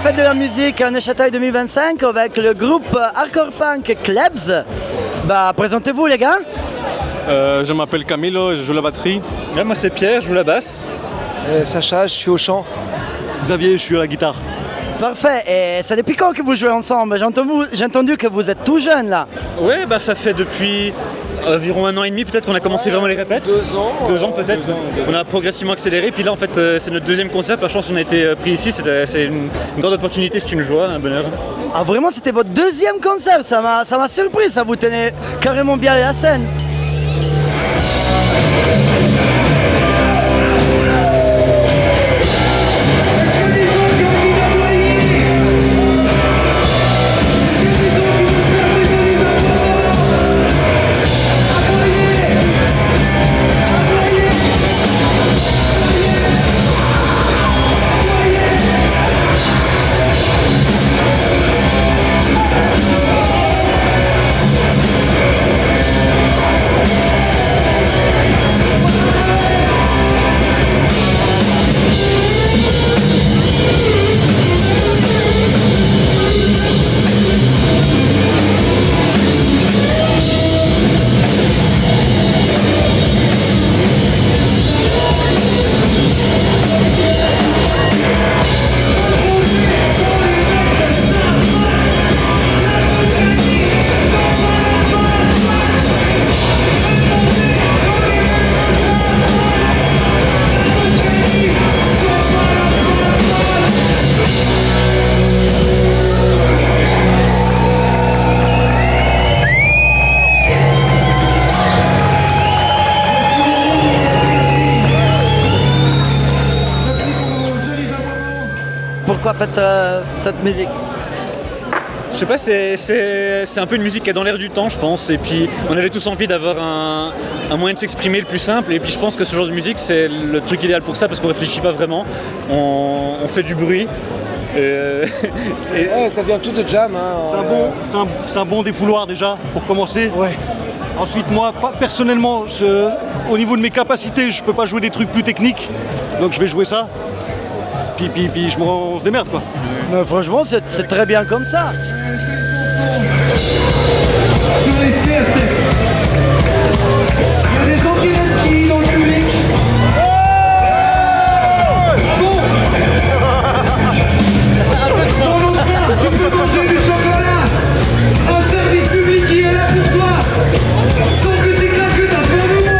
fête de la musique à Neuchâtel 2025 avec le groupe hardcore punk Klebs. Présentez-vous les gars. Je m'appelle Camilo et je joue la batterie. Ouais, moi c'est Pierre, je joue la basse. Sacha, je suis au chant. Xavier, je suis à la guitare. Parfait, et c'est depuis quand que vous jouez ensemble? J'ai entendu que vous êtes tout jeune là. Ouais, ça fait depuis environ 1 an et demi peut-être qu'on a commencé vraiment les répètes. 2 ans peut-être. On a progressivement accéléré, puis là en fait c'est notre deuxième concert, par chance on a été pris ici, c'est une grande opportunité, c'est une joie, un bonheur. Ah vraiment, c'était votre deuxième concert, ça m'a surpris, ça vous tenait carrément bien à la scène. Pourquoi faites cette musique? Je sais pas, c'est un peu une musique qui est dans l'air du temps je pense, et puis on avait tous envie d'avoir un moyen de s'exprimer le plus simple, et puis je pense que ce genre de musique c'est le truc idéal pour ça, parce qu'on réfléchit pas vraiment, on fait du bruit. Ça vient tout de jam. C'est un bon défouloir déjà pour commencer. Ouais. Ensuite moi, personnellement, au niveau de mes capacités, je peux pas jouer des trucs plus techniques, donc je vais jouer ça. Puis on se démerde quoi. Mais franchement, c'est très bien comme ça. Sur les CRT. Il y a des gens qui laissent qui dans le public. Bon. Dans l'entrée, tu peux manger du chocolat. Un service public qui est là pour toi. Sans que t'es claqué ta peau de moi.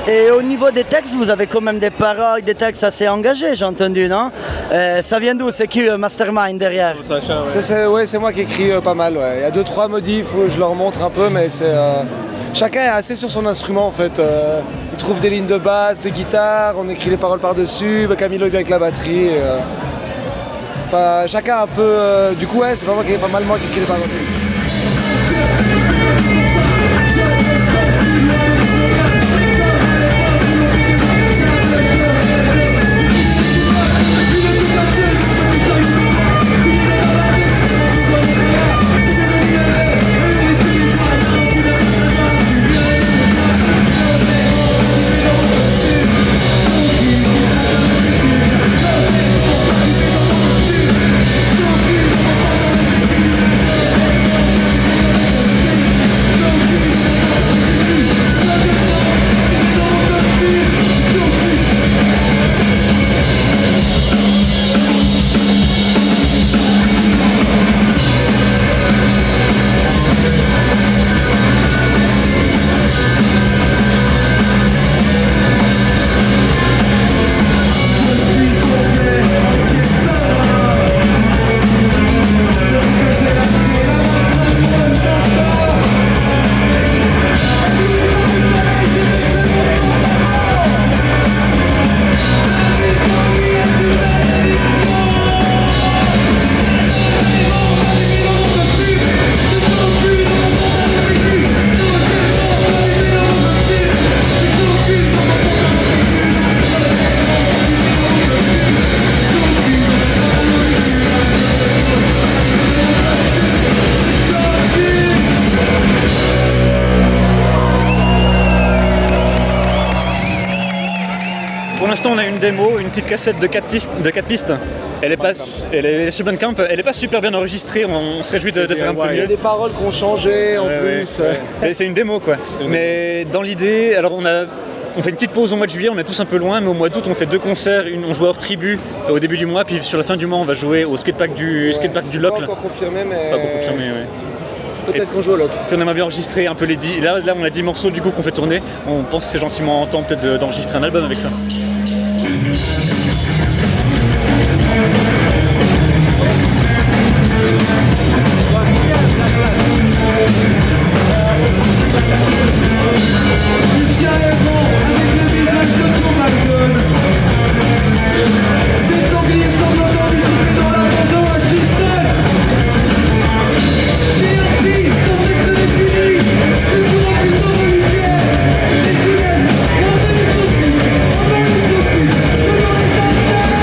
Et au niveau des textes, vous avez quand même des paroles, des textes assez engagés, j'ai entendu, non? Ça vient d'où? C'est qui le mastermind derrière? Sacha, ouais. C'est moi qui écris pas mal. Ouais. Il y a 2-3 modifs où je leur montre un peu, mais chacun est assez sur son instrument en fait. Il trouve des lignes de basse, de guitare, on écrit les paroles par-dessus, Camilo il vient avec la batterie. Enfin, chacun un peu. Du coup, ouais, c'est vraiment pas mal moi qui écris les paroles. l'instant, on a une démo, une petite cassette de 4 pistes. Elle est sur Bandcamp, elle est pas super bien enregistrée, on se réjouit de faire un peu Il y a mieux. des paroles qui ont changé en plus. C'est une démo quoi. Mais dans l'idée, alors on fait une petite pause au mois de juillet, on est tous un peu loin, mais au mois d'août on fait 2 concerts, on joue hors tribu au début du mois, puis sur la fin du mois on va jouer au skatepark du Locle. Pas encore confirmé, mais Pas encore confirmé, ouais. peut-être qu'on joue au Locle. Puis on aimerait bien enregistrer un peu les 10. Là on a 10 morceaux du coup qu'on fait tourner. On pense que c'est gentiment en temps peut-être d'enregistrer un album avec ça. Lucien Héron avec le visage de Joe McDonald. Des sangliers sanglotants dissimulés dans la maison à Houston. DRP, sans sexe défini, toujours en puissant de lumière. Et tu laisses, on va les saucisses, toujours les antennes.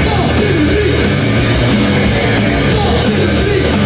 Portez le public, portez le public, portez le public.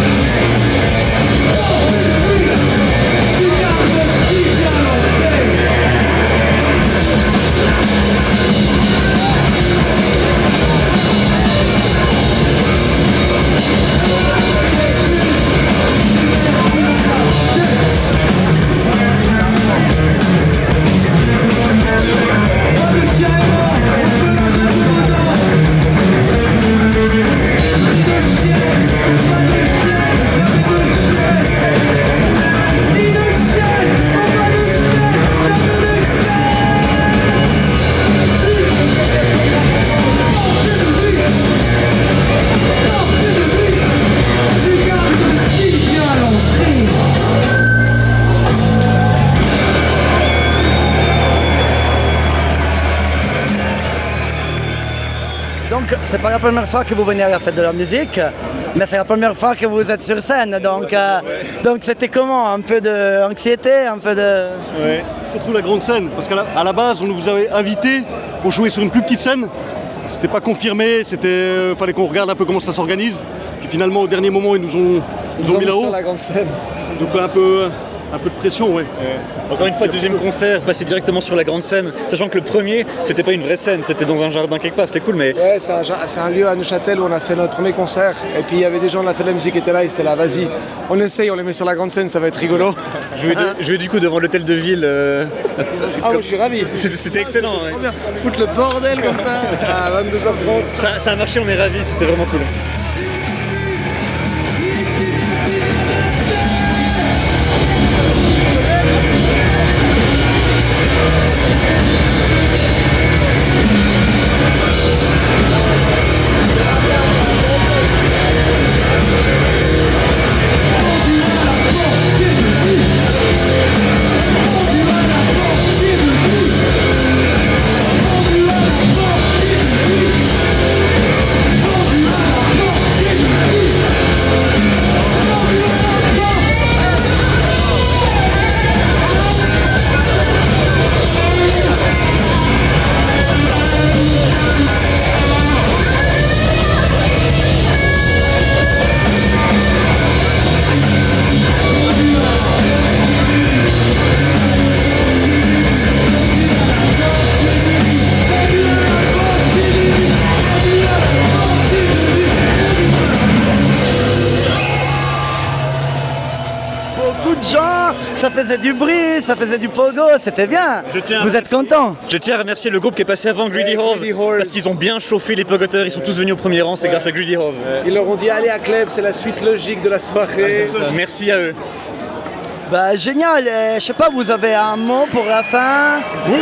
Tu gardes si bien l'entrée. Donc c'est pas la première fois que vous venez à la fête de la musique, mais c'est la première fois que vous êtes sur scène. Donc c'était comment? Un peu d'anxiété, un peu de... Ouais. Surtout la grande scène, parce qu'à la base, on nous avait invités pour jouer sur une plus petite scène. C'était pas confirmé, fallait qu'on regarde un peu comment ça s'organise. Puis finalement, au dernier moment, ils nous ont mis là-haut. sur la grande scène. Donc un peu de pression, ouais. Encore une fois, deuxième concert, passer directement sur la grande scène, sachant que le premier, c'était pas une vraie scène, c'était dans un jardin quelque part, c'était cool, mais Ouais, c'est un lieu à Neuchâtel où on a fait notre premier concert. Et puis il y avait des gens de la fête de la musique qui étaient là, ils étaient là, vas-y, on essaye, on les met sur la grande scène, ça va être rigolo. jouer du coup devant l'hôtel de ville, Ah, moi je suis ravi. c'était excellent. Ouais. Trop bien. Foutre le bordel comme ça à 22h30. Ça a marché, on est ravis, c'était vraiment cool. Beaucoup de gens, ça faisait du bruit, ça faisait du pogo, c'était bien. Vous êtes contents? Je tiens à remercier le groupe qui est passé avant Greedy Horse, Greedy Horse. parce qu'ils ont bien chauffé les pogoteurs, ils sont tous venus au premier rang, c'est grâce à Greedy Horse. Ils leur ont dit allez à Club, c'est la suite logique de la soirée. Merci à eux. Bah génial, je sais pas, vous avez un mot pour la fin? Oui.